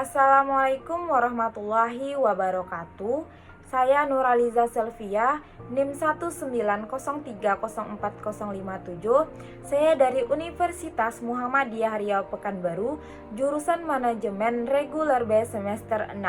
Assalamualaikum warahmatullahi wabarakatuh. Saya Nuraliza Selvia, NIM 190304057. Saya dari Universitas Muhammadiyah Riau Pekanbaru, jurusan Manajemen Reguler B semester 6.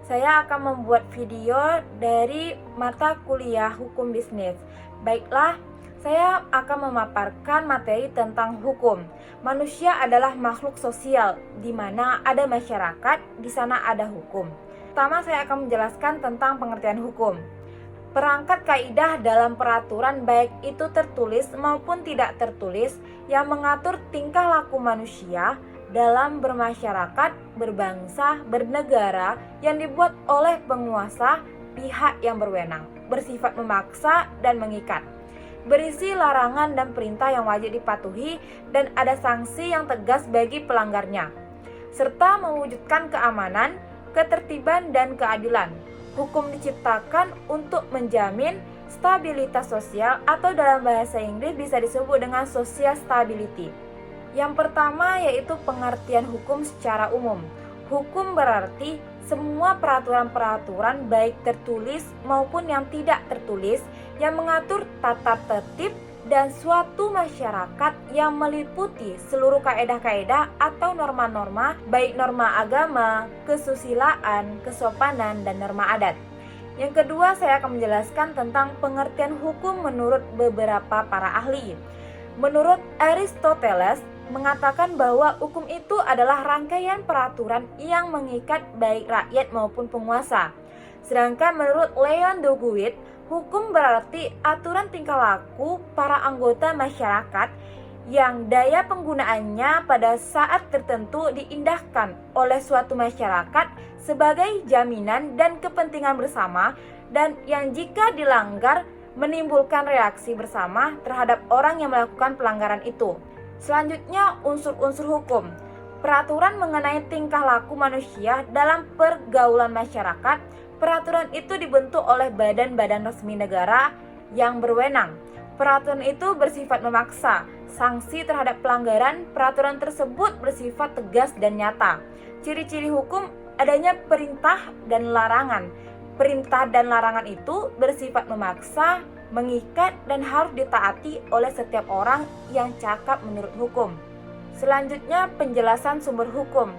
Saya akan membuat video dari mata kuliah Hukum Bisnis. Baiklah, saya akan memaparkan materi tentang hukum. Manusia adalah makhluk sosial, di mana ada masyarakat, di sana ada hukum. Pertama, saya akan menjelaskan tentang pengertian hukum. Perangkat kaidah dalam peraturan baik itu tertulis maupun tidak tertulis yang mengatur tingkah laku manusia dalam bermasyarakat, berbangsa, bernegara yang dibuat oleh penguasa, pihak yang berwenang, bersifat memaksa dan mengikat, berisi larangan dan perintah yang wajib dipatuhi dan ada sanksi yang tegas bagi pelanggarnya, serta mewujudkan keamanan, ketertiban dan keadilan. Hukum diciptakan untuk menjamin stabilitas sosial atau dalam bahasa Inggris bisa disebut dengan social stability. Yang pertama yaitu pengertian hukum secara umum. Hukum berarti semua peraturan-peraturan baik tertulis maupun yang tidak tertulis yang mengatur tata tertib dan suatu masyarakat yang meliputi seluruh kaedah-kaedah atau norma-norma baik norma agama, kesusilaan, kesopanan, dan norma adat. Yang kedua, saya akan menjelaskan tentang pengertian hukum menurut beberapa para ahli. Menurut Aristoteles, mengatakan bahwa hukum itu adalah rangkaian peraturan yang mengikat baik rakyat maupun penguasa. Sedangkan menurut Leon de Guit, hukum berarti aturan tingkah laku para anggota masyarakat yang daya penggunaannya pada saat tertentu diindahkan oleh suatu masyarakat sebagai jaminan dan kepentingan bersama dan yang jika dilanggar menimbulkan reaksi bersama terhadap orang yang melakukan pelanggaran itu. Selanjutnya, unsur-unsur hukum. Peraturan mengenai tingkah laku manusia dalam pergaulan masyarakat. Peraturan itu dibentuk oleh badan-badan resmi negara yang berwenang. Peraturan itu bersifat memaksa. Sanksi terhadap pelanggaran peraturan tersebut bersifat tegas dan nyata. Ciri-ciri hukum adanya perintah dan larangan. Perintah dan larangan itu bersifat memaksa, mengikat, dan harus ditaati oleh setiap orang yang cakap menurut hukum. Selanjutnya, penjelasan sumber hukum.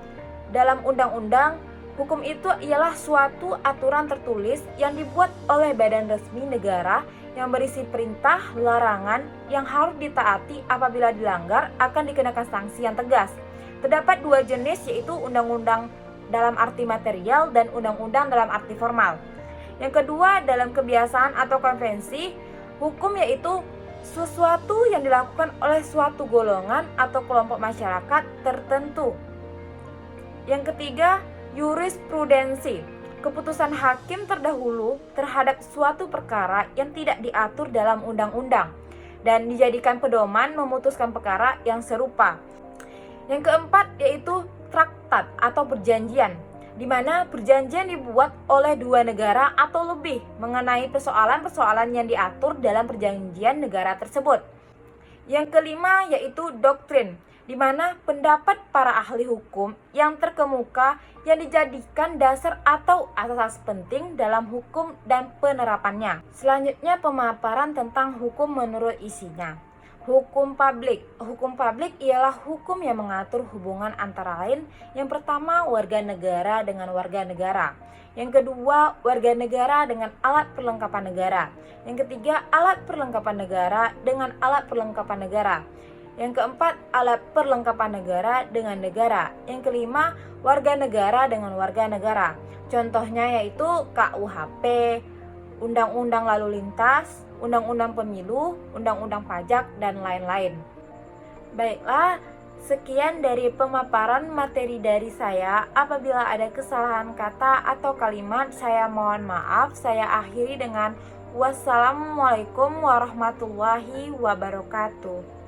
Dalam undang-undang, hukum itu ialah suatu aturan tertulis yang dibuat oleh badan resmi negara yang berisi perintah, larangan yang harus ditaati apabila dilanggar akan dikenakan sanksi yang tegas. Terdapat dua jenis yaitu undang-undang dalam arti material dan undang-undang dalam arti formal. Yang kedua, dalam kebiasaan atau konvensi, hukum yaitu sesuatu yang dilakukan oleh suatu golongan atau kelompok masyarakat tertentu. Yang ketiga, jurisprudensi, keputusan hakim terdahulu terhadap suatu perkara yang tidak diatur dalam undang-undang dan dijadikan pedoman memutuskan perkara yang serupa. Yang keempat yaitu traktat atau perjanjian, di mana perjanjian dibuat oleh dua negara atau lebih mengenai persoalan-persoalan yang diatur dalam perjanjian negara tersebut. Yang kelima yaitu doktrin, di mana pendapat para ahli hukum yang terkemuka yang dijadikan dasar atau asas penting dalam hukum dan penerapannya. Selanjutnya pemaparan tentang hukum menurut isinya. Hukum publik. Hukum publik ialah hukum yang mengatur hubungan antara lain. Yang pertama, warga negara dengan warga negara. Yang kedua, warga negara dengan alat perlengkapan negara. Yang ketiga, alat perlengkapan negara dengan alat perlengkapan negara. Yang keempat, alat perlengkapan negara dengan negara. Yang kelima, warga negara dengan warga negara. Contohnya yaitu KUHP, Undang-Undang Lalu Lintas, Undang-Undang Pemilu, Undang-Undang Pajak, dan lain-lain. Baiklah, sekian dari pemaparan materi dari saya. Apabila ada kesalahan kata atau kalimat, saya mohon maaf. Saya akhiri dengan wassalamualaikum warahmatullahi wabarakatuh.